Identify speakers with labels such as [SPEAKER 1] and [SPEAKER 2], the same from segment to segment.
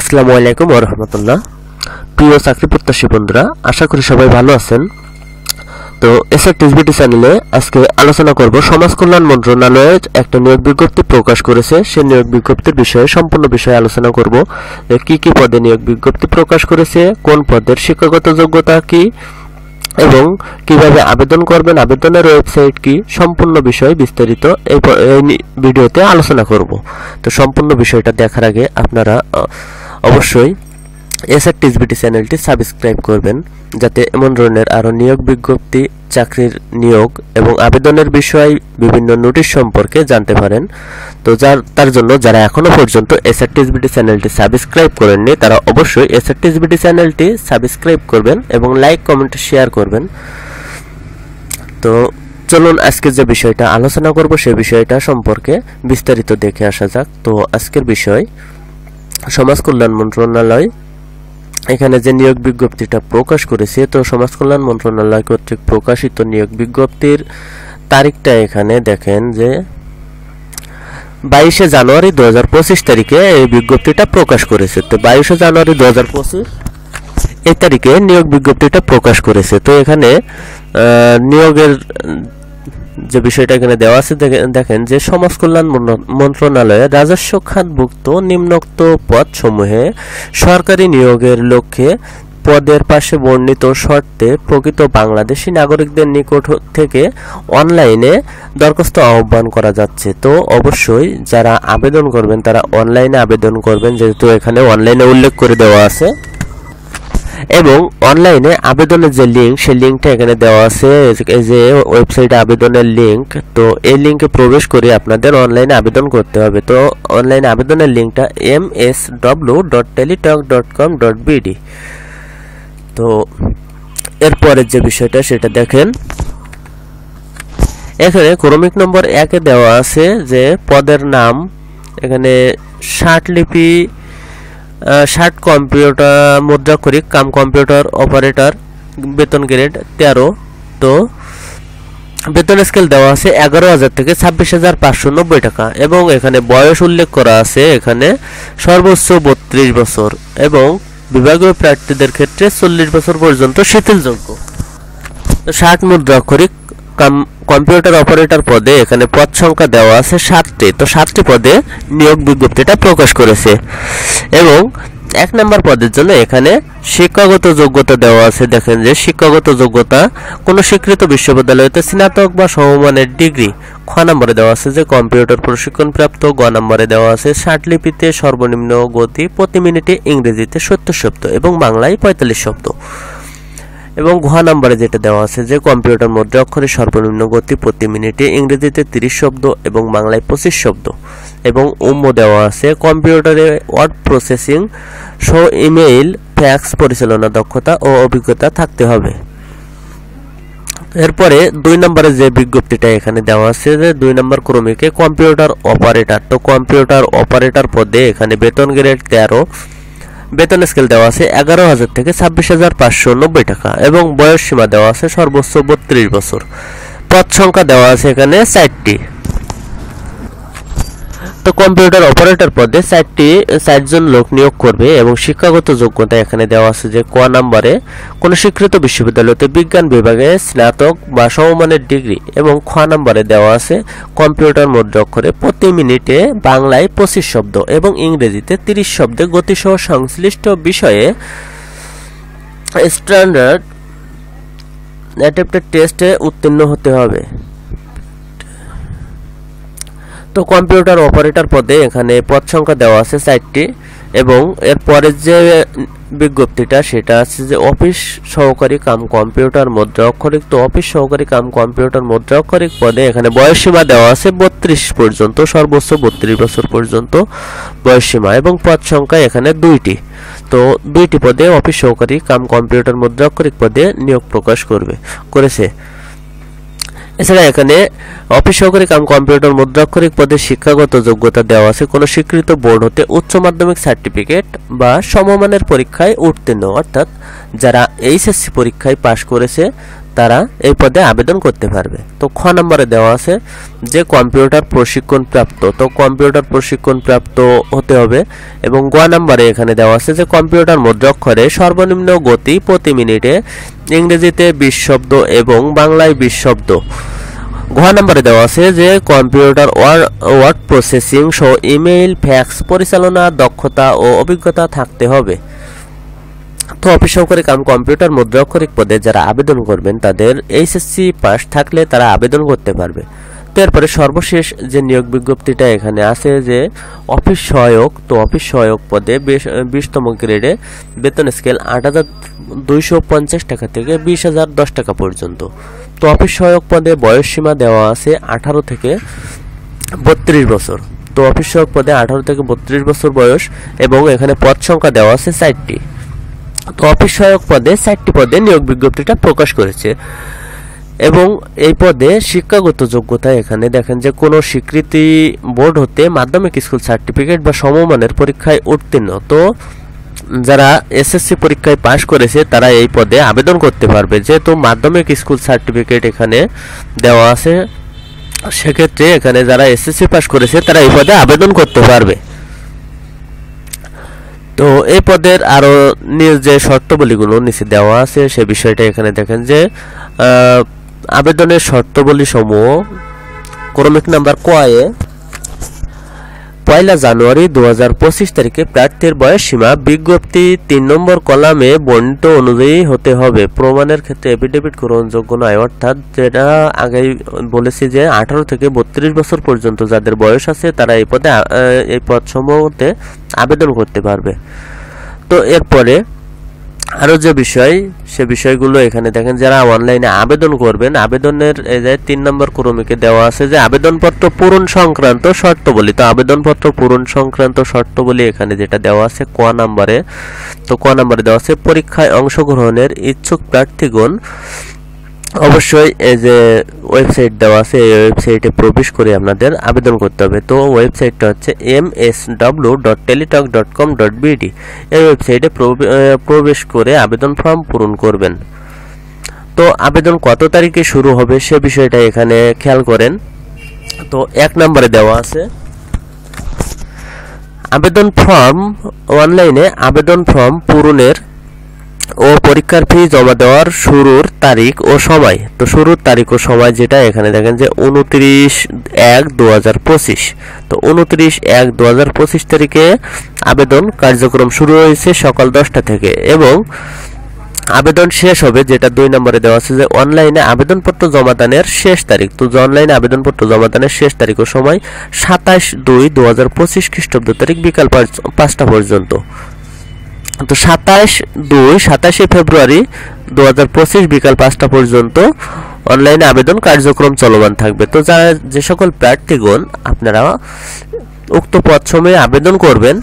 [SPEAKER 1] আসসালামু আলাইকুম ওয়া রাহমাতুল্লাহ। প্রিয় চাকরি প্রত্যাশী বন্ধুরা, আশা করি সবাই ভালো আছেন। তো এসআরটিভিটি চ্যানেলে আজকে আলোচনা করব সমাজ কল্যাণ মন্ত্রণালয়ের একটা নিয়োগ বিজ্ঞপ্তি প্রকাশ করেছে। সেই নিয়োগ বিজ্ঞপ্তির বিষয়ে সম্পূর্ণ বিষয়ে আলোচনা করব। কি কি পদে নিয়োগ বিজ্ঞপ্তি প্রকাশ করেছে, কোন পদের শিক্ষাগত যোগ্যতা কি এবং কিভাবে আবেদন করবেন, আবেদনের ওয়েবসাইট কি, সম্পূর্ণ বিষয় বিস্তারিত এই ভিডিওতে আলোচনা করব। তো সম্পূর্ণ বিষয়টা দেখার আগে আপনারা অবশ্যই এসআরটিভিটি চ্যানেলটি সাবস্ক্রাইব করবেন, যাতে এমন ধরনের আরও নিয়োগ বিজ্ঞপ্তি, চাকরির নিয়োগ এবং আবেদনের বিষয় বিভিন্ন নোটিশ সম্পর্কে জানতে পারেন। তো তার জন্য যারা এখনো পর্যন্ত এসআরটিভিটি চ্যানেলটি সাবস্ক্রাইব করেননি, তারা অবশ্যই এসআরটিভিটি চ্যানেলটি সাবস্ক্রাইব করবেন এবং লাইক, কমেন্ট, শেয়ার করবেন। তো চলুন আজকে যে বিষয়টা আলোচনা করব সেই বিষয়টা সম্পর্কে বিস্তারিত দেখে আসা যাক। তো আজকের বিষয় সমাজ কল্যাণ মন্ত্রণালয় এখানে যে নিয়োগ বিজ্ঞপ্তিটা প্রকাশ করেছে, তো সমাজ কল্যাণ মন্ত্রণালয় কর্তৃক প্রকাশিত নিয়োগ বিজ্ঞপ্তির তারিখটা এখানে দেখেন যে 22শে জানুয়ারি 2025 তারিখে এই বিজ্ঞপ্তিটা প্রকাশ করেছে। তো 22শে জানুয়ারি 2025 এই তারিখে নিয়োগ বিজ্ঞপ্তিটা প্রকাশ করেছে। তো এখানে নিয়োগের যে বিষয়টা এখানে দেওয়া আছে দেখেন যে সমাজ কল্যাণ মন্ত্রণালয়ের রাজস্ব খাতভুক্ত নিম্নোক্ত পদ সমূহে সরকারি নিয়োগের লক্ষ্যে পদের পাশে বর্ণিত শর্তে প্রকৃত বাংলাদেশী নাগরিকদের নিকট থেকে অনলাইনে দরখাস্ত আহ্বান করা যাচ্ছে। তো অবশ্যই যারা আবেদন করবেন তারা অনলাইনে আবেদন করবেন, যেহেতু এখানে অনলাইনে উল্লেখ করে দেওয়া আছে। এবং অনলাইনে আবেদনের যে লিঙ্ক, সেই লিঙ্কটা এখানে দেওয়া আছে, এই যে ওয়েবসাইটে আবেদনের লিঙ্ক। তো এই লিঙ্কে প্রবেশ করে আপনাদের অনলাইনে আবেদন করতে হবে। তো অনলাইনে আবেদনের লিঙ্কটা msw.teletalk.com.bd। তো এরপরের যে বিষয়টা সেটা দেখেন, এখানে ক্রমিক নম্বর 1-এ দেওয়া আছে যে পদের নাম, এখানে 60 লিপি 60 কম্পিউটার মুদ্রাক্ষরিক কাম কম্পিউটার অপারেটর, বেতন গ্রেড 13। তো বেতন স্কেল দেওয়া আছে 11,000 থেকে 26,590 টাকা এবং এখানে বয়স উল্লেখ করা আছে, এখানে সর্বোচ্চ 32 বছর এবং বিভাগীয় প্রার্থীদের ক্ষেত্রে 40 বছর পর্যন্ত শিথিলযোগ্য। 60 মুদ্রাক্ষরিক কম্পিউটার অপারেটর পদে এখানে পদ সংখ্যা দেওয়া আছে 7টি। তো 7টি পদে নিয়োগ বিজ্ঞপ্তিটা প্রকাশ করেছে এবং 1 নম্বর পদের জন্য এখানে শিক্ষাগত যোগ্যতা দেওয়া আছে। দেখেন যে শিক্ষাগত যোগ্যতা কোনো স্বীকৃত বিশ্ববিদ্যালয়তে স্নাতক বা সমমানের ডিগ্রি। খ নম্বরে দেওয়া আছে যে কম্পিউটার প্রশিক্ষণপ্রাপ্ত। গ নম্বরে দেওয়া আছে 60 লিপিতে সর্বনিম্ন গতি প্রতি মিনিটে ইংরেজিতে 70 শব্দ এবং বাংলায় 45 শব্দ। এবং ঘ নম্বরে যেটা দেওয়া আছে যে কম্পিউটার মুদ্রা অক্ষরে সর্বনিম্ন গতি প্রতি মিনিটে ইংরেজিতে 30 শব্দ এবং বাংলায় 25 শব্দ। এবং দেওয়া আছে কম্পিউটারে ওয়ার্ড প্রসেসিং সহ ইমেইল, ফ্যাক্স পরিচালনা দক্ষতা ও অভিজ্ঞতা থাকতে হবে। এরপরে 2 নম্বরে যে বিজ্ঞপ্তিটা এখানে দেওয়া আছে যে 2 নম্বর ক্রমিকে কম্পিউটার অপারেটর। তো কম্পিউটার অপারেটর পদে এখানে বেতন গ্রেড 13, বেতন স্কেল দেওয়া আছে 11,000 থেকে 26,590 টাকা এবং বয়স সীমা দেওয়া আছে সর্বোচ্চ 32 বছর। পদ সংখ্যা দেওয়া আছে এখানে 4টি। তো কম্পিউটার অপারেটর পদে 60 জন লোক নিয়োগ করবে এবং শিক্ষাগত যোগ্যতা এখানে দেওয়া আছে যে ক নম্বরে কোন স্বীকৃত বিশ্ববিদ্যালয়তে বিজ্ঞান বিভাগে স্নাতক বা সমমানের ডিগ্রি এবং খ নম্বরে দেওয়া আছে কম্পিউটার মুদ্রা অক্ষরে প্রতি মিনিটে বাংলায় 25 শব্দ এবং ইংরেজিতে 30 শব্দে গতিসহ সংশ্লিষ্ট বিষয়ে স্ট্যান্ডার্ড অ্যাডাপ্টেড টেস্টে উত্তীর্ণ হতে হবে। তো কম্পিউটার অপারেটর পদে এখানে পদ সংখ্যা দেওয়া আছে 4টি এবং এরপরের যে বিজ্ঞপ্তিটা সেটা আছে যে অফিস সহকারী কাম কম্পিউটার মুদ্রা অক্ষরিক। তো অফিস সহকারী কাম কম্পিউটার মুদ্রা অক্ষরিক পদে এখানে বয়স সীমা দেওয়া আছে 32 পর্যন্ত, সর্বোচ্চ 32 বছর পর্যন্ত বয়স সীমা এবং পদ সংখ্যা এখানে 2টি। তো 2টি পদে অফিস সহকারী কাম কম্পিউটার মুদ্রা অক্ষরিক পদে নিয়োগ প্রকাশ করেছে। এছাড়া এখানে অফিস সহকারী কাম কম্পিউটার মুদ্রাক্ষরিক পদে শিক্ষাগত যোগ্যতা দেওয়া আছে কোনো স্বীকৃত বোর্ড হতে উচ্চ মাধ্যমিক সার্টিফিকেট বা সমমানের পরীক্ষায় উত্তীর্ণ, অর্থাৎ যারা এইচএসসি পরীক্ষায় পাশ করেছে তারা এই পদে আবেদন করতে পারবে। তো খ নম্বরে দেওয়া আছে যে কম্পিউটার প্রশিক্ষণ প্রাপ্ত, তো কম্পিউটার প্রশিক্ষণ প্রাপ্ত হতে হবে। এবং গ নম্বরে এখানে দেওয়া আছে যে কম্পিউটার মুদ্রাক্ষরে সর্বনিম্ন গতি প্রতি মিনিটে ইংরেজিতে 20 শব্দ এবং বাংলায় 20 শব্দ। ঘ নম্বরে দেওয়া আছে যে কম্পিউটার ওয়ার্ড প্রসেসিং সহ ইমেইল ফ্যাক্স পরিচালনা দক্ষতা ও অভিজ্ঞতা থাকতে হবে। তো অফিস সহকারী কাম কম্পিউটার মুদ্রাক্ষরিক পদে যারা আবেদন করবেন তাদের এইচএসসি পাস থাকলে তারা আবেদন করতে পারবে। তো এরপরে সর্বশেষ যে নিয়োগ বিজ্ঞপ্তিটা এখানে আছে যে অফিস সহায়ক, তো অফিস সহায়ক পদে 20তম গ্রেডে বেতন স্কেল 8,250 টাকা থেকে 20,010 টাকা পর্যন্ত। তো অফিস সহায়ক পদে বয়স সীমা দেওয়া আছে 18 থেকে 32 বছর। তো অফিস সহায়ক পদে 18 থেকে 32 বছর বয়স এবং এখানে পদ সংখ্যা দেওয়া আছে 4টি। তো অফিস সহায়ক পদে 4টি পদে নিয়োগ বিজ্ঞপ্তিটা প্রকাশ করেছে এবং এই পদে শিক্ষাগত যোগ্যতা এখানে দেখেন যে কোনো স্বীকৃতি বোর্ড হতে মাধ্যমিক স্কুল সার্টিফিকেট বা সমমানের পরীক্ষায় উত্তীর্ণ। তো যারা এসএসসি পরীক্ষায় পাশ করেছে তারা এই পদে আবেদন করতে পারবে, যেহেতু মাধ্যমিক স্কুল সার্টিফিকেট এখানে দেওয়া আছে সেক্ষেত্রে এখানে যারা এসএসসি পাশ করেছে তারা এই পদে আবেদন করতে পারবে। তো এই পদের আরো যে শর্তাবলীগুলো নিচে দেওয়া আছে সে বিষয়টা এখানে দেখেন যে আবেদনের শর্তাবলী সমূহ ক্রমিক নাম্বার কয়ে 1 জানুয়ারি 2025 তারিখে প্রার্থীর বয়স সীমা বিজ্ঞপ্তি 3 নম্বর কলামে বর্ণিত অনুযায়ী হতে হবে। প্রমাণের ক্ষেত্রে এফিডেভিট গ্রহণযোগ্য নয়, অর্থাৎ যেটা আগেই বলেছি যে 18 থেকে 32 বছর পর্যন্ত যাদের বয়স আছে তারা এই পদ সমূহতে আবেদন করতে পারবে। তো এরপরে আরো যে বিষয় সে বিষয়গুলো এখানে দেখেন যারা অনলাইনে আবেদন করবেন আবেদনের এই যে 3 নম্বর ক্রমিকে দেওয়া আছে যে আবেদনপত্র পূরণ সংক্রান্ত শর্তাবলী। তো আবেদনপত্র পূরণ সংক্রান্ত শর্তাবলী এখানে যেটা দেওয়া আছে ক নম্বরে, তো ক নম্বরে দেওয়া আছে পরীক্ষায় অংশগ্রহণের ইচ্ছুক প্রার্থীগণ অবশ্যই এই যে ওয়েবসাইট দেওয়া আছে এই ওয়েবসাইটে প্রবেশ করে আপনাদের আবেদন করতে হবে। তো ওয়েবসাইটটা হচ্ছে msw.teletalk.com.bd। এই ওয়েবসাইটে প্রবেশ করে আবেদন ফর্ম পূরণ করবেন। তো আবেদন কত তারিখে শুরু হবে সে বিষয়টা এখানে খেয়াল করেন। তো 1 নম্বরে দেওয়া আছে আবেদন ফর্ম অনলাইনে আবেদন ফর্ম পূরণের ও পরীক্ষার ফি জমা দেওয়ার শুরুর তারিখ ও সময়। তো শুরুর তারিখ ও সময় যেটা এখানে দেখেন যে 29/1/2025। তো 29/1/2025 তারিখে আবেদন কার্যক্রম শুরু হয়েছে সকাল 10টা থেকে এবং আবেদন শেষ হবে যেটা 2 নম্বরে দেওয়া আছে যে অনলাইনে আবেদনপত্র জমাদানের শেষ তারিখ। তো অনলাইনে আবেদনপত্র জমাদানের শেষ তারিখ ও সময় 27/2/2025 খ্রিস্টাব্দ তারিখ বিকাল 5টা পর্যন্ত। তো 27 ফেব্রুয়ারি 2025 বিকাল 5টা পর্যন্ত অনলাইনে আবেদন কার্যক্রম চলমান থাকবে। তো যারা যে সকল প্রার্থীগণ আপনারা উক্ত পদ সময়ে আবেদন করবেন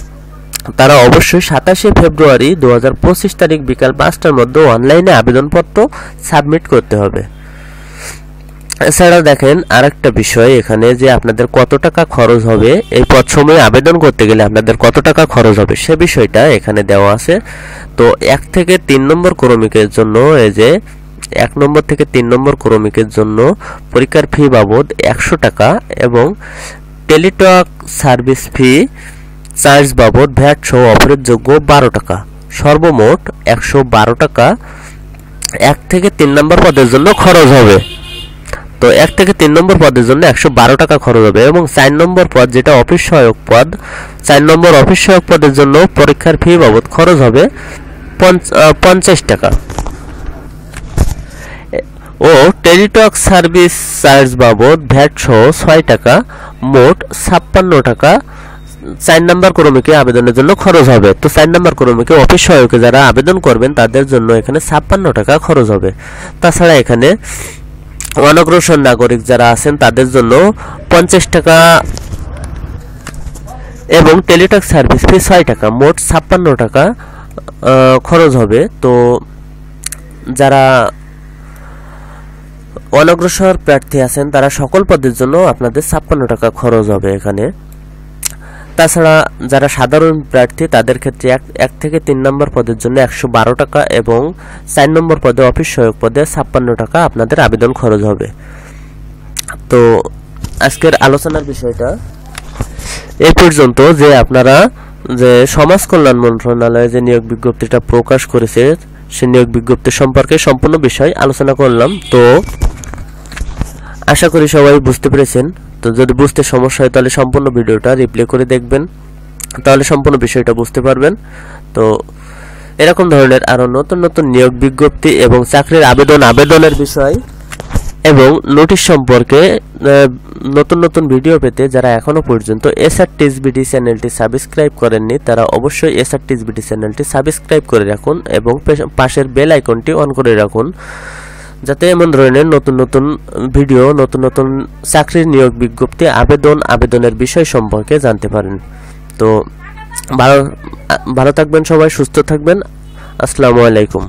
[SPEAKER 1] তারা অবশ্যই 27 ফেব্রুয়ারি 2025 তারিখ বিকাল 5টার মধ্যে অনলাইনে আবেদনপত্র সাবমিট করতে হবে। এছাড়া দেখেন আরেকটা বিষয় এখানে যে আপনাদের কত টাকা খরচ হবে এই পদ সময়ে আবেদন করতে গেলে আপনাদের কত টাকা খরচ হবে সে বিষয়টা এখানে দেওয়া আছে। তো 1 থেকে 3 নম্বর ক্রমিকের জন্য এই যে 1 নম্বর থেকে 3 নম্বর ক্রমিকের জন্য পরীক্ষার ফি বাবদ 100 টাকা এবং টেলিটক সার্ভিস ফি চার্জ বাবদ ভ্যাট সহ অফারের যোগ্য 12 টাকা, সর্বমোট 112 টাকা 1 থেকে 3 নম্বর পদের জন্য খরচ হবে। তো 1 থেকে 3 নম্বর পদের জন্য 112 টাকা খরচ হবে এবং 4 নম্বর পদ যেটা অফিস সহায়ক পদ 4 নম্বর অফিস সহায়ক পদের জন্য পরীক্ষার ফি বাবদ খরচ হবে 50 টাকা ও টেলিটক সার্ভিস চার্জ বাবদ ভ্যাট সহ 6 টাকা, মোট 56 টাকা 4 নম্বর ক্রমিকে আবেদনের জন্য খরচ হবে। তো 4 নম্বর ক্রমিকে অফিস সহায়কে যারা আবেদন করবেন তাদের জন্য এখানে 56 টাকা খরচ হবে। তাছাড়া এখানে অনগ্রসর নাগরিক যারা আছেন তাদের জন্য 50 টাকা এবং টেলিটক সার্ভিস ফি 6 টাকা, মোট 56 টাকা খরচ হবে। তো যারা অনগ্রসর প্রার্থী আছেন তারা সকল পদের জন্য আপনাদের 56 টাকা খরচ হবে এখানে। তাছাড়া যারা সাধারণ প্রার্থী তাদের ক্ষেত্রে 1 থেকে 3 নম্বর পদের জন্য 112 টাকা এবং 4 নম্বর পদে অফিস সহায়ক পদে 56 টাকা আপনাদের আবেদন খরচ হবে। তো আজকের আলোচনার বিষয়টা এই পর্যন্ত, যে আপনারা যে সমাজ কল্যাণ মন্ত্রণালয় যে নিয়োগ বিজ্ঞপ্তিটা প্রকাশ করেছে সে নিয়োগ বিজ্ঞপ্তি সম্পর্কে সম্পূর্ণ বিষয় আলোচনা করলাম। তো আশা করি সবাই বুঝতে পেরেছেন। তো যদি বুঝতে সমস্যা হয় তাহলে সম্পূর্ণ ভিডিওটা রিপ্লে করে দেখবেন, তাহলে সম্পূর্ণ বিষয়টা বুঝতে পারবেন। তো এরকম ধরনের আরো নতুন নতুন নিয়োগ বিজ্ঞপ্তি এবং চাকরির আবেদনের বিষয় এবং নোটিশ সম্পর্কে নতুন নতুন ভিডিও পেতে যারা এখনো পর্যন্ত এসআরটিএসবিডি চ্যানেলটি সাবস্ক্রাইব করেননি তারা অবশ্যই এসআরটিএসবিডি চ্যানেলটি সাবস্ক্রাইব করে রাখুন এবং পাশের বেল আইকনটি অন করে রাখুন, যাতে এমন ধরনের নতুন নতুন ভিডিও, নতুন নতুন চাকরির নিয়োগ বিজ্ঞপ্তি, আবেদনের বিষয় সম্পর্কে জানতে পারেন। তো ভালো থাকবেন সবাই, সুস্থ থাকবেন। আসসালামু আলাইকুম।